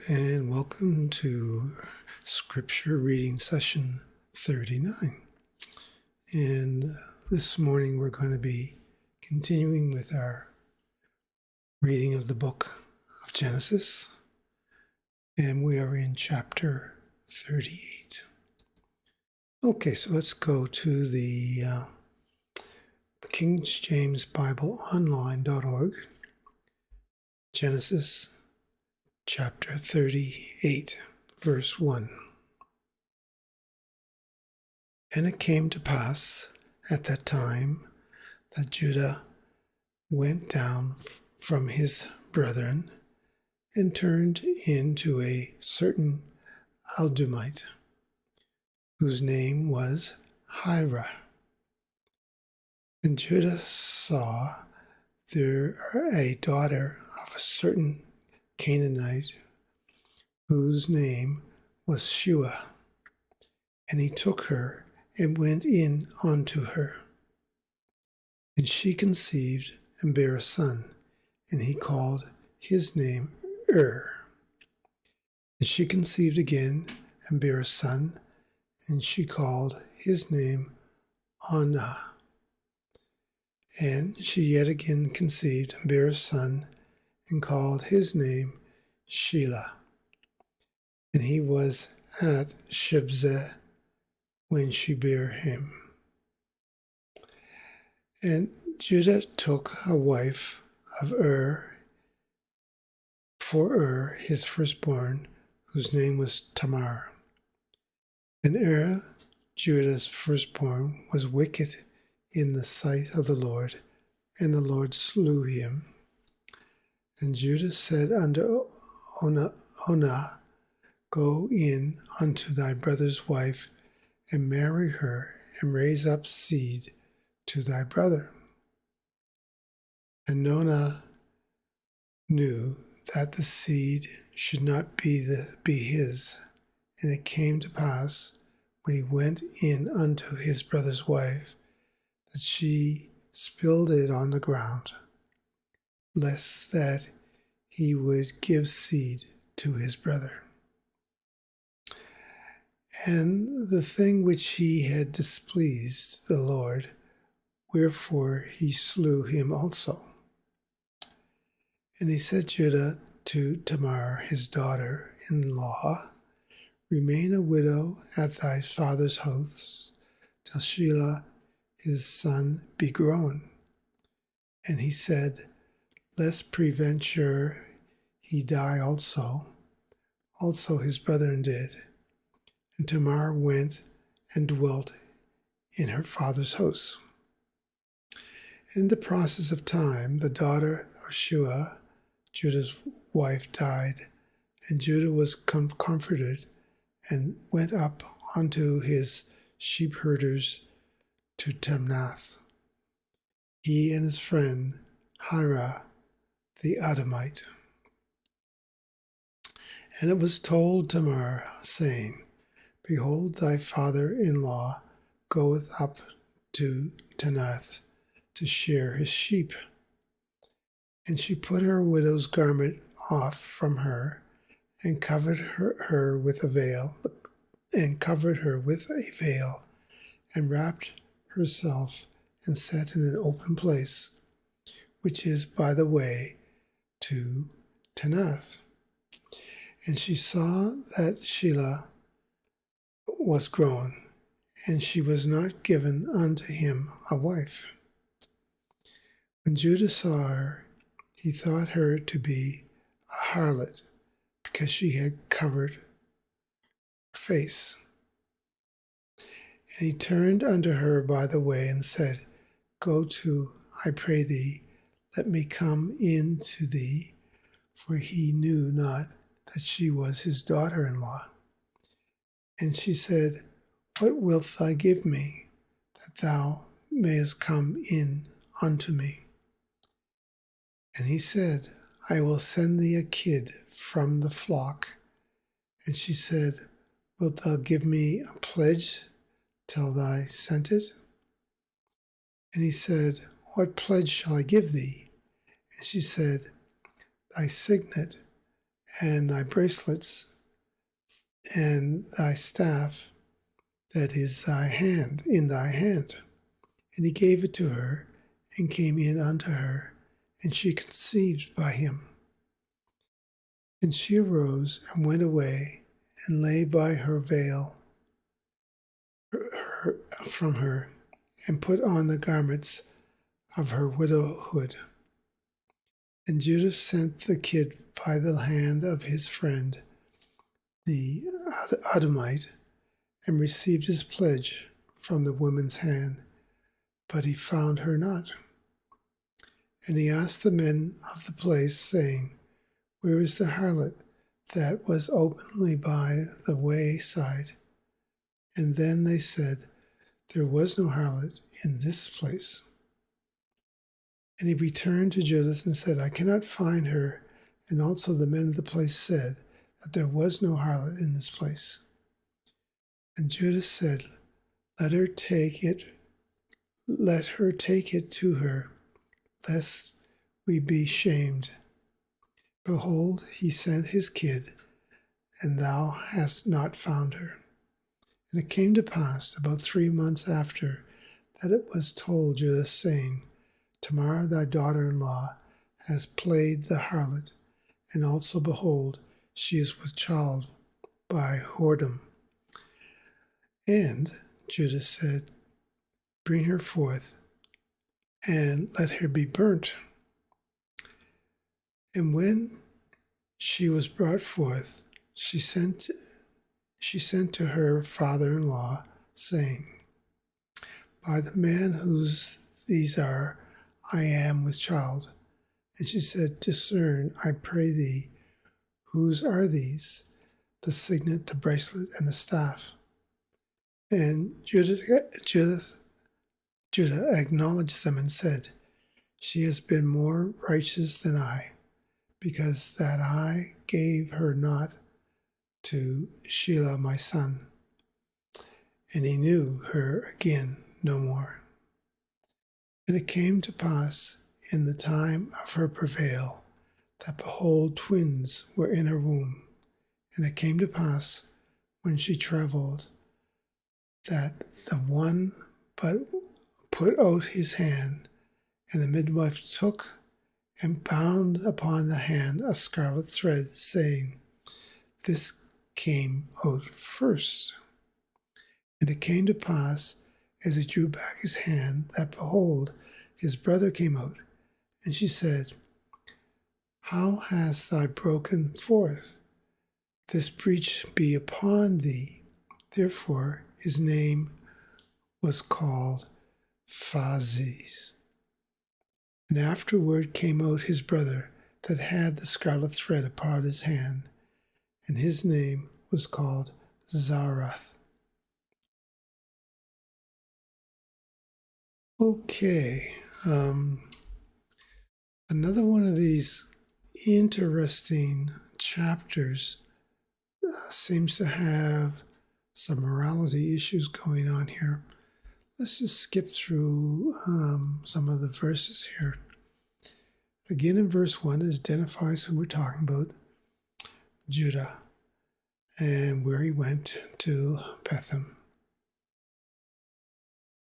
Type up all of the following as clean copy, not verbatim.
and welcome to Scripture Reading Session 39. And this morning we're going to be continuing with our reading of the book of Genesis, and we are in chapter 38. Okay, so let's go to the King James Bible Online.org, Genesis chapter 38, verse 1. And it came to pass at that time that Judah went down from his brethren and turned into a certain Aldumite, whose name was Hira. And Judah saw there a daughter of a certain Canaanite, whose name was Shua. And he took her and went in unto her. And she conceived and bare a son, and he called his name And she conceived again and bare a son, and she called his name Anah. And she yet again conceived and bare a son, and called his name Shelah. And he was at Shibzeh when she bare him. And Judah took a wife of for his firstborn, whose name was Tamar. And Judah's firstborn, was wicked in the sight of the Lord, and the Lord slew him. And Judah said unto Onah, Go in unto thy brother's wife, and marry her, and raise up seed to thy brother. And Onah knew that the seed should not be his. And it came to pass, when he went in unto his brother's wife, that she spilled it on the ground, lest that he would give seed to his brother. And the thing which he had displeased the Lord, wherefore he slew him also. And he said Judah to Tamar his daughter-in-law, Remain a widow at thy father's house, till Shelah his son be grown. And he said, Lest peradventure he die also. Also his brethren did. And Tamar went and dwelt in her father's house. In the process of time, the daughter of Shua, Judah's wife, died, and Judah was comforted and went up unto his sheep herders to Timnath, he and his friend Hira the Adamite. And it was told Tamar, saying, Behold, thy father-in-law goeth up to Timnath to shear his sheep. And she put her widow's garment off from her, and covered her with a veil, and wrapped herself, and sat in an open place, which is by the way to Timnath. And she saw that Shelah was grown, and she was not given unto him a wife. When Judah saw her, he thought her to be a harlot, because she had covered her face. And he turned unto her by the way, and said, Go to, I pray thee, let me come in to thee, for he knew not that she was his daughter-in-law. And she said, What wilt thou give me, that thou mayest come in unto me? And he said, I will send thee a kid from the flock. And she said, Wilt thou give me a pledge till thou send it? And he said, What pledge shall I give thee? And she said, Thy signet and thy bracelets, and thy staff that is in thy hand. And he gave it to her, and came in unto her, and she conceived by him. And she arose and went away, and laid by her veil from her, and put on the garments of her widowhood. And Judah sent the kid by the hand of his friend, the Adamite, and received his pledge from the woman's hand, but he found her not. And he asked the men of the place, saying, Where is the harlot that was openly by the wayside? And then they said, There was no harlot in this place. And he returned to Judah and said, I cannot find her. And also the men of the place said that there was no harlot in this place. And Judah said, Let her take it to her, lest we be shamed. Behold, he sent his kid, and thou hast not found her. And it came to pass about 3 months after that it was told Judah, saying, Tamar thy daughter-in-law has played the harlot, and also behold, she is with child by whoredom. And Judah said, Bring her forth, and let her be burnt. And when she was brought forth, she sent to her father-in-law, saying, By the man whose these are, I am with child. And she said, Discern, I pray thee, whose are these, the signet, the bracelet, and the staff? And Judah acknowledged them and said, She has been more righteous than I, because that I gave her not to Shelah my son. And he knew her again no more. And it came to pass in the time of her travail, that behold, twins were in her womb. And it came to pass, when she travelled, that the one but put out his hand, and the midwife took and bound upon the hand a scarlet thread, saying, This came out first. And it came to pass, as he drew back his hand, that behold, his brother came out. And she said, How hast thou broken forth? This breach be upon thee. Therefore his name was called Phaziz. And afterward came out his brother that had the scarlet thread upon his hand, and his name was called Zarath. Okay, another one of these interesting chapters seems to have some morality issues going on here. Let's just skip through some of the verses here. Again, in verse 1, it identifies who we're talking about, Judah, and where he went to Bethlehem.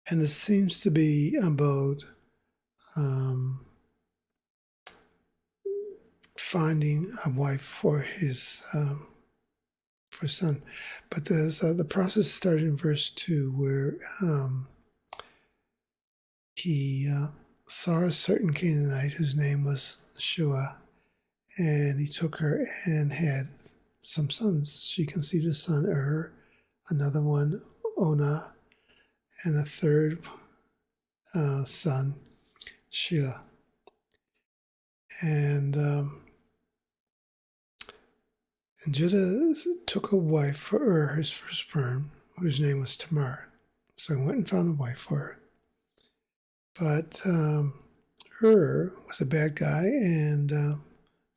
And it seems to be about finding a wife for his son. But the process started in verse 2, where he saw a certain Canaanite whose name was Shua, and he took her and had some sons. She conceived a son, another one, Onah, and a third son, Shelah. And Judah took a wife for his firstborn, whose name was Tamar. So he went and found a wife for her. But was a bad guy, and the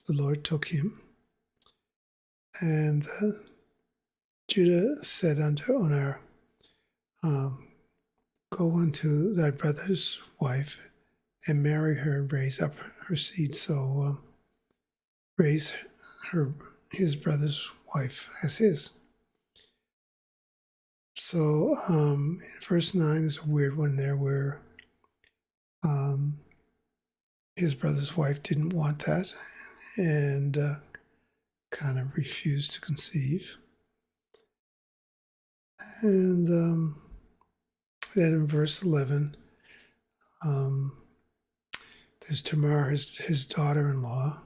Lord took him. And Judah said unto Onah, Go unto thy brother's wife, and marry her, and raise up her seed. So raise her his brother's wife as his. So in verse 9, there's a weird one there where his brother's wife didn't want that and kind of refused to conceive. And then in verse 11, there's Tamar, his daughter-in-law.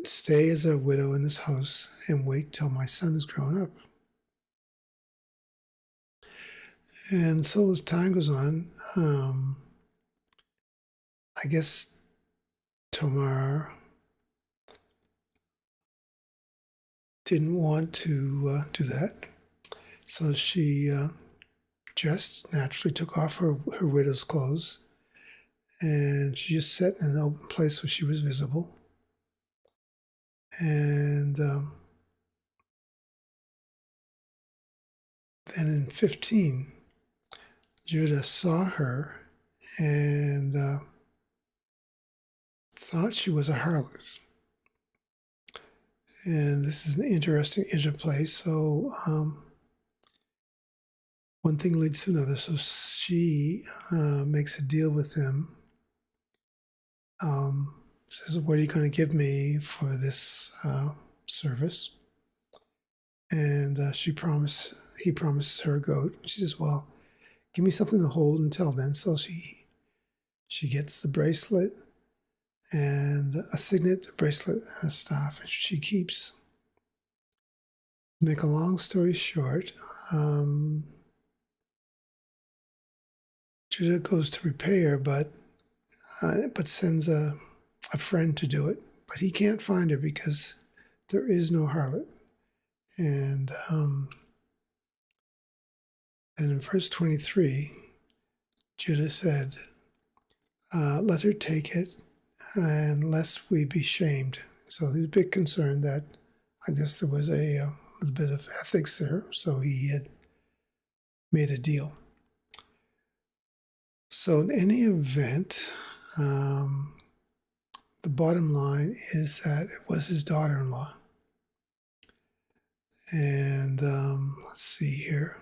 Stay as a widow in this house and wait till my son is grown up. And so as time goes on, I guess Tamar didn't want to do that. So she just naturally took off her widow's clothes, and she just sat in an open place where she was visible. And then in 15, Judah saw her and thought she was a harlot. And this is an interesting interplay. So one thing leads to another. So she makes a deal with him. Says, what are you going to give me for this service? And he promises her a goat. She says, well, give me something to hold until then. So she gets the bracelet and a signet, a bracelet, and a staff, and she keeps. Make a long story short, Judah goes to repay her, but sends a friend to do it. But he can't find her because there is no harlot. And in verse 23, Judah said, let her take it, and lest we be shamed. So there's a big concern that I guess there was a little bit of ethics there, so he had made a deal. So in any event, the bottom line is that it was his daughter-in-law. And let's see here.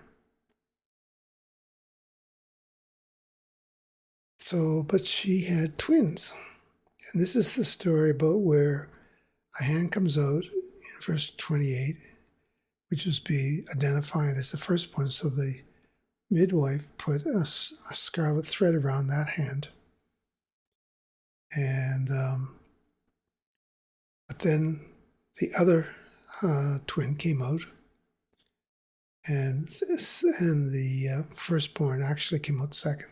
So, but she had twins. And this is the story about where a hand comes out in verse 28, which was be identified as the firstborn. So the midwife put a scarlet thread around that hand. And but then the other twin came out, and the firstborn actually came out second.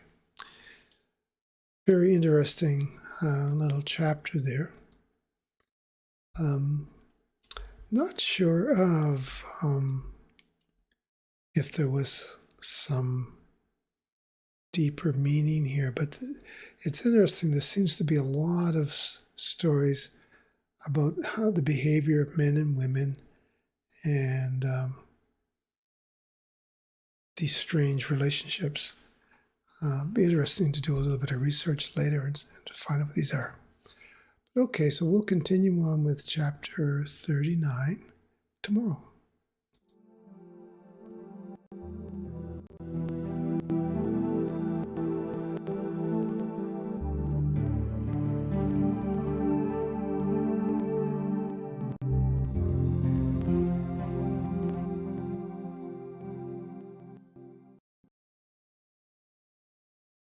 Very interesting little chapter there. Not sure of if there was some deeper meaning here, but it's interesting. There seems to be a lot of stories about how the behavior of men and women and these strange relationships. Be interesting to do a little bit of research later and to find out what these are. Okay, so we'll continue on with chapter 39 tomorrow.